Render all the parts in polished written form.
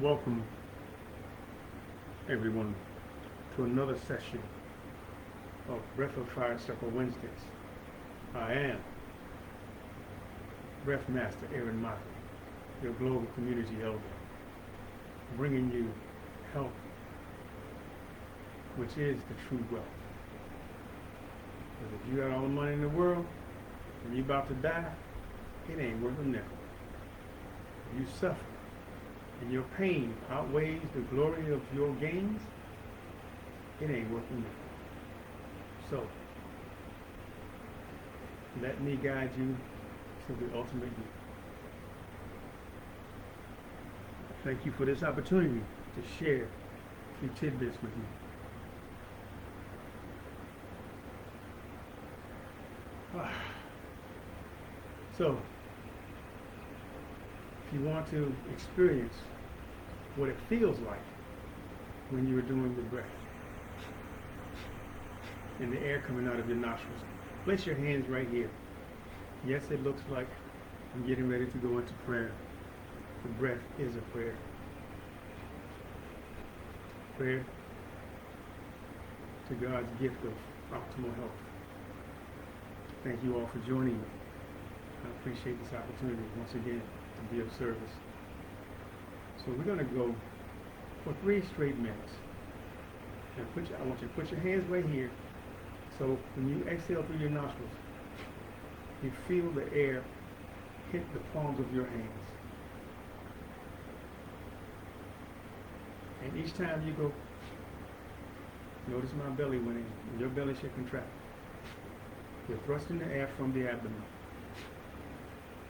Welcome, everyone, to another session of Breath of Fire Circle Wednesdays. I am Breath Master Aaron Mockley, your global community elder, bringing you health, which is the true wealth. Because if you got all the money in the world and you about to die, it ain't worth a nickel. If you suffer and your pain outweighs the glory of your gains, it ain't worth a nickel. So, let me guide you to the ultimate you. Thank you for this opportunity to share a few tidbits with you. So, if you want to experience what it feels like when you are doing the breath and the air coming out of your nostrils, place your hands right here. Yes, it looks like I'm getting ready to go into prayer. The breath is a prayer. Prayer to God's gift of optimal health. Thank you all for joining me. I appreciate this opportunity once again to be of service. So we're going to go for 3 straight minutes. And I want you to put your hands right here. So when you exhale through your nostrils, you feel the air hit the palms of your hands. And each time you go, notice my belly went in. And your belly should contract. You're thrusting the air from the abdomen.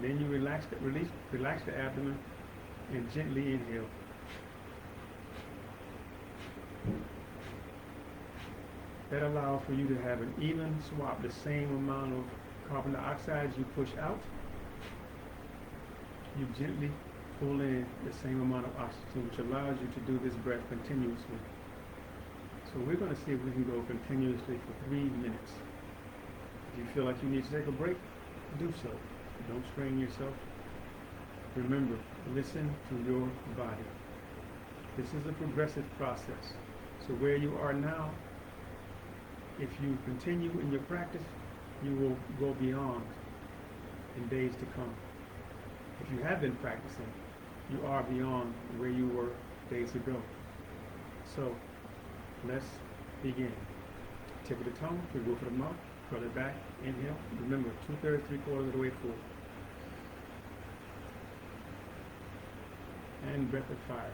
Then you relax the abdomen and gently inhale. That allows for you to have an even swap, the same amount of carbon dioxide you push out. You gently pull in the same amount of oxygen, which allows you to do this breath continuously. So we're going to see if we can go continuously for 3 minutes. If you feel like you need to take a break, do so. Don't strain yourself. Remember, listen to your body. This is a progressive process. So where you are now, if you continue in your practice, you will go beyond in days to come. If you have been practicing, you are beyond where you were days ago. So let's begin. Tip of the tongue to the roof of the mouth. Curl it back. Inhale. Remember, 2/3, 3/4 of the way forward. And breath of fire.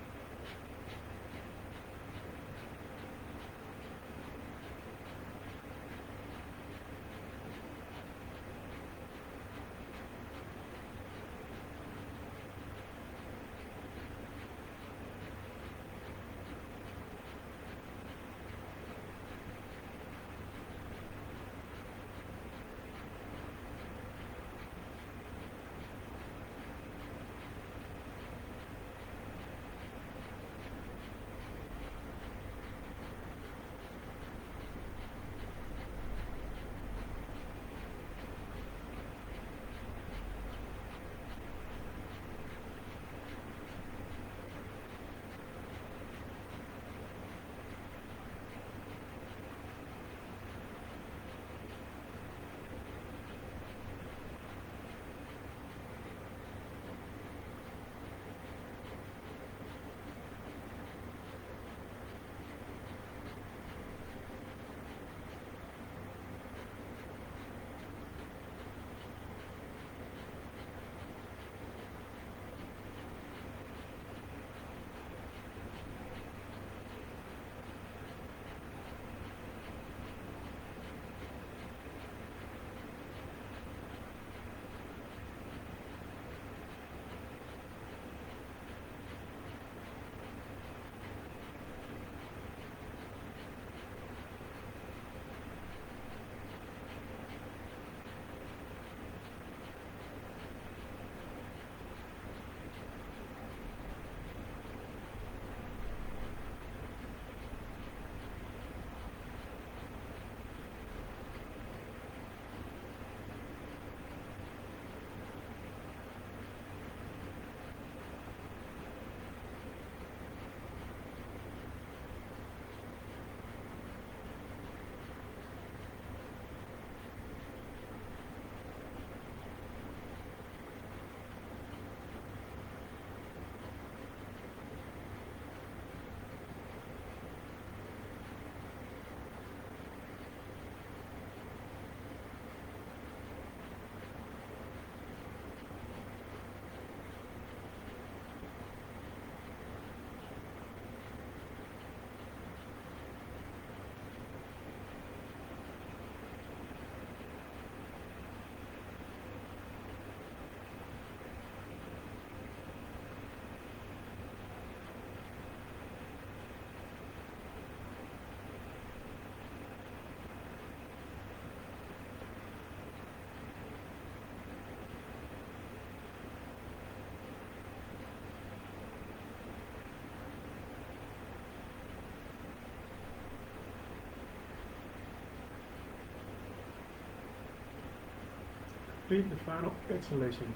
complete the final exhalation.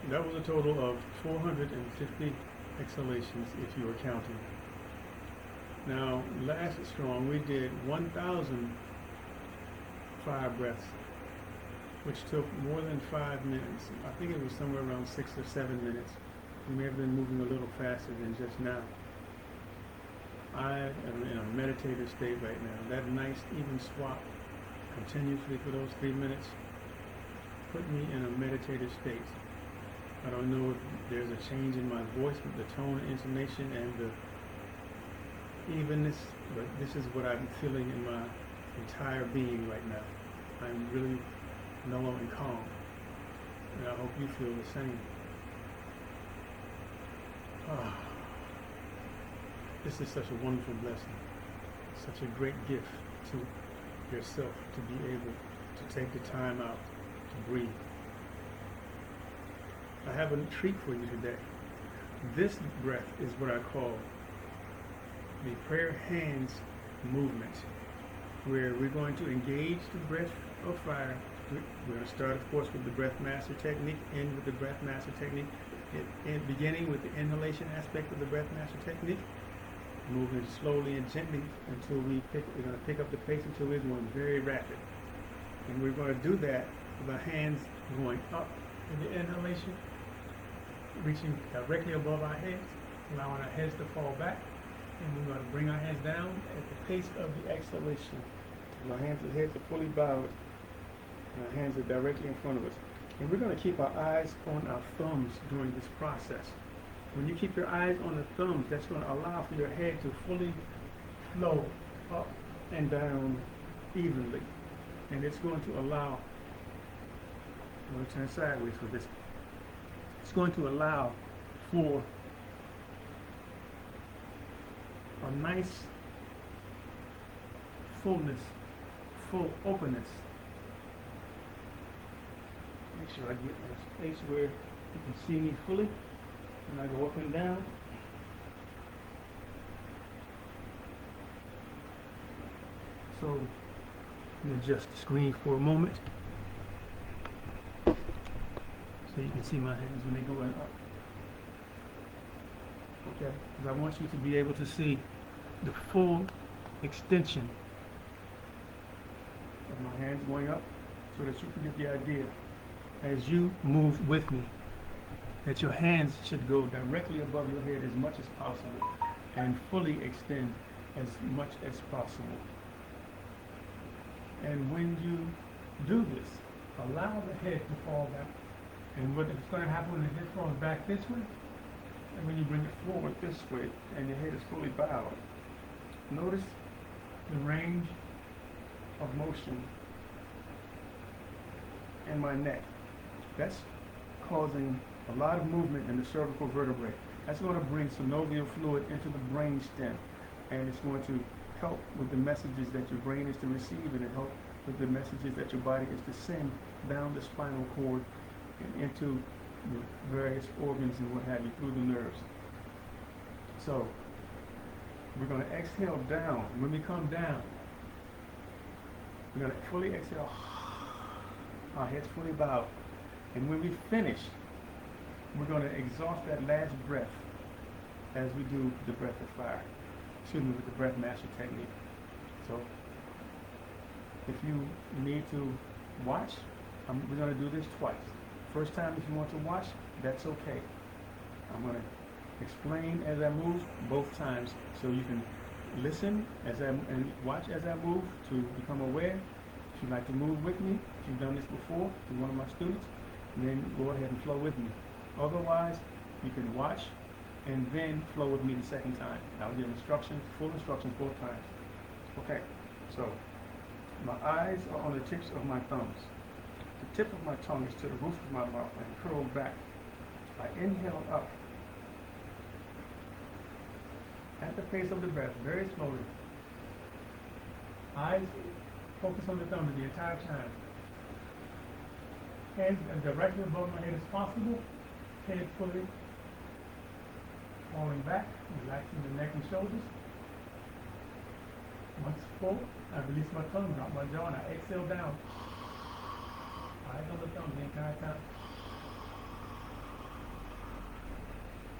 That was a total of 450 exhalations if you were counting. Now, last strong, we did 1,000 fire breaths, which took more than 5 minutes. I think it was somewhere around 6 or 7 minutes. We may have been moving a little faster than just now. I am in a meditative state right now. That nice even swap continuously for those 3 minutes put me in a meditative state. I don't know if there's a change in my voice with the tone, intonation, and the evenness, but this is what I'm feeling in my entire being right now. I'm really mellow and calm, and I hope you feel the same. This is such a wonderful blessing, such a great gift to yourself to be able to take the time out to breathe. I have a treat for you today. This breath is what I call the prayer hands movement, where we're going to engage the breath of fire. We're going to start, of course, with the breath master technique, end with the breath master technique, beginning with the inhalation aspect of the breath master technique, moving slowly and gently until we're going to pick up the pace until we're going very rapid. And we're going to do that with our hands going up in the inhalation, reaching directly above our heads, allowing our heads to fall back, and we're going to bring our hands down at the pace of the exhalation. And our hands and heads are fully bowed, and our hands are directly in front of us. And we're going to keep our eyes on our thumbs during this process. When you keep your eyes on the thumbs, that's going to allow for your head to fully flow up and down evenly. And it's going to allow, I'm going to turn sideways for this. It's going to allow for a nice fullness, full openness. Make sure I get a space where you can see me fully. And I go up and down. So, let me adjust the screen for a moment, so you can see my hands when they go up. Okay, because I want you to be able to see the full extension of my hands going up, so that you can get the idea as you move with me, that your hands should go directly above your head as much as possible and fully extend as much as possible. And when you do this, allow the head to fall back. And what is going to happen when the head falls back this way, and when you bring it forward this way, and your head is fully bowed, notice the range of motion in my neck. That's causing a lot of movement in the cervical vertebrae. That's going to bring synovial fluid into the brain stem, and it's going to help with the messages that your brain is to receive, and it help with the messages that your body is to send down the spinal cord and into the various organs and what have you through the nerves. So we're going to exhale down. When we come down, we're going to fully exhale, our heads fully bowed. And when we finish, we're going to exhaust that last breath as we do the breath of fire. Excuse me, with the breath master technique. So if you need to watch, we're going to do this twice. First time, if you want to watch, that's okay. I'm going to explain as I move both times, so you can listen and watch as I move to become aware. If you'd like to move with me, if you've done this before, if you're one of my students, then go ahead and flow with me. Otherwise, you can watch and then flow with me the second time. I'll give instructions, full instructions both times. Okay, so my eyes are on the tips of my thumbs. The tip of my tongue is to the roof of my mouth and curled back. I inhale up at the pace of the breath, very slowly. Eyes focus on the thumbs the entire time. Hands as directly above my head as possible. Head fully falling back, relaxing the neck and shoulders. Once full, I release my tongue, drop my jaw, and I exhale down. Eyes on the thumb the entire time.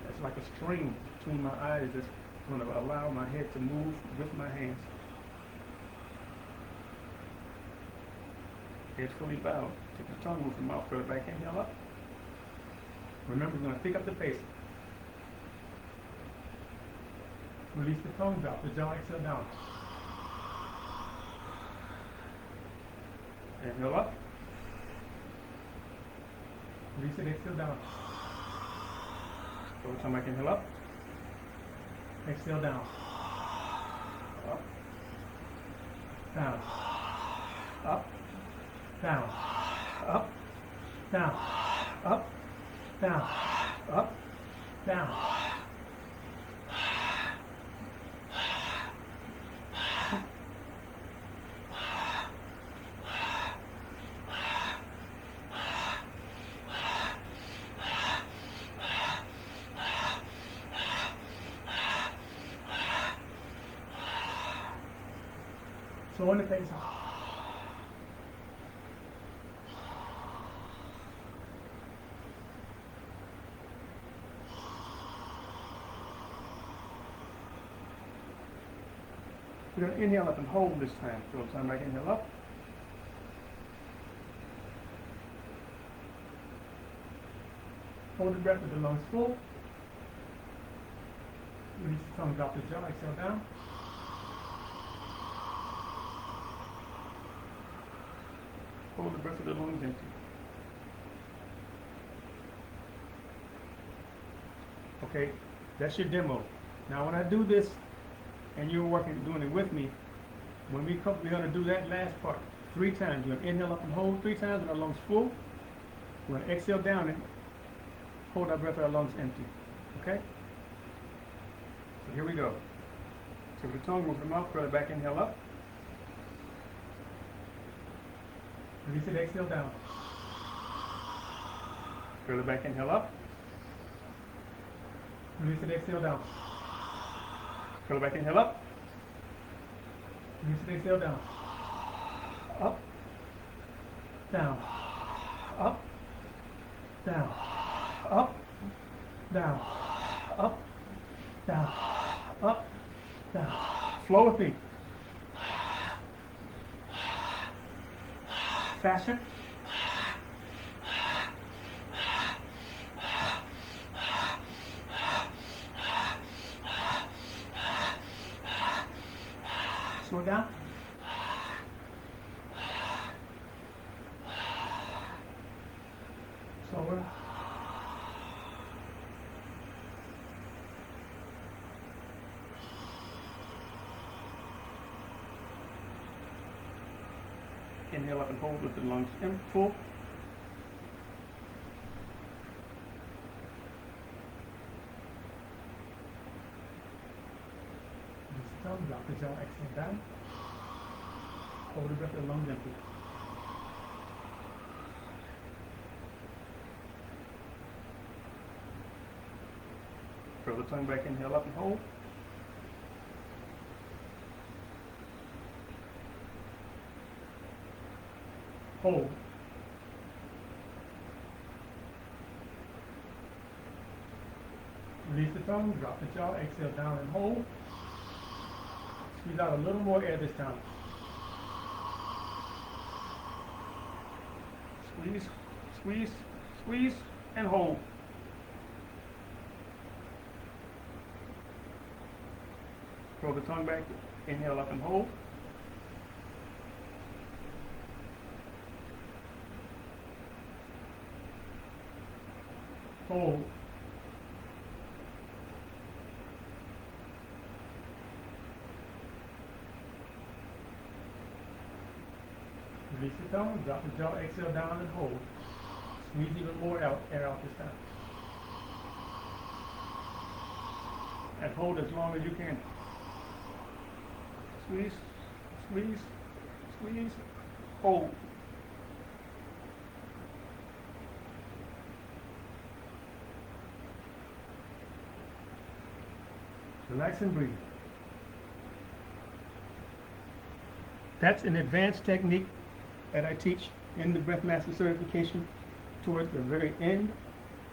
It's like a string between my eyes that's going to allow my head to move with my hands. Head fully bowed. Take the tongue, move the mouth, curl it back, inhale up. Remember, we're going to pick up the pace. Release the tongue, drop the jaw, exhale down. Inhale up. Release it, exhale down. Go tongue back, inhale up. Exhale down. Up. Down. Up. Down. Up. Down. Up. Down. Up. Down. So on the face. We're going to inhale up and hold this time. So time back, inhale up. Hold the breath with the lungs full. Release the tongue, drop the jaw, exhale down. Hold the breath with the lungs empty. Okay, that's your demo. Now when I do this, and you're doing it with me, when we come, we're going to do that last part 3 times. You're going to inhale up and hold 3 times with our lungs full. We're going to exhale down and hold our breath with our lungs empty. Okay? So here we go. So with the tongue, move the mouth, curl it back, inhale up. Release it, exhale down. Curl it back, inhale up. Release it, exhale down. Curl it back, inhale up. Release it, exhale down. Up. Down. Up. Down. Up. Down. Up. Down. Up. Down. Flow with me. Faster. Slow down. Slower. Inhale up and hold with the lungs in full. Drop the jaw, exhale down. Hold the breath with the lungs empty. Curl the tongue back, inhale up and hold. Hold. Release the tongue, drop the jaw, exhale down and hold. Squeeze out a little more air this time. Squeeze, squeeze, squeeze, and hold. Throw the tongue back, inhale up and hold. Hold. Release the tongue, drop the jaw, exhale down and hold. Squeeze even more air out this time. And hold as long as you can. Squeeze, squeeze, squeeze, hold. Relax and breathe. That's an advanced technique that I teach in the Breath Master certification toward the very end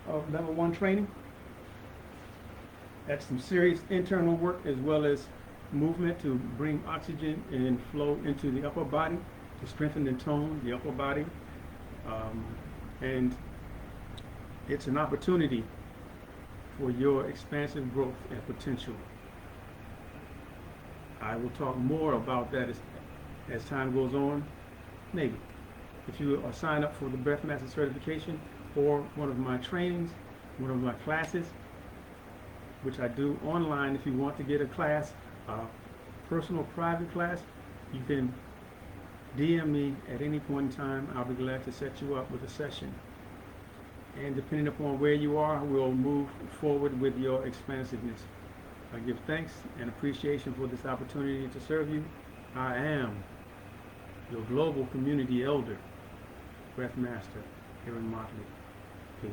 of level 1 training. That's some serious internal work as well as movement to bring oxygen and flow into the upper body to strengthen and tone the upper body. And it's an opportunity for your expansive growth and potential. I will talk more about that as time goes on, maybe. If you are signed up for the Breath Master certification or one of my trainings, one of my classes, which I do online, if you want to get a class, personal private class, you can DM me at any point in time. I'll be glad to set you up with a session. And depending upon where you are, we'll move forward with your expansiveness. I give thanks and appreciation for this opportunity to serve you. I am your global community elder, Breath Master, here in Motley. Peace.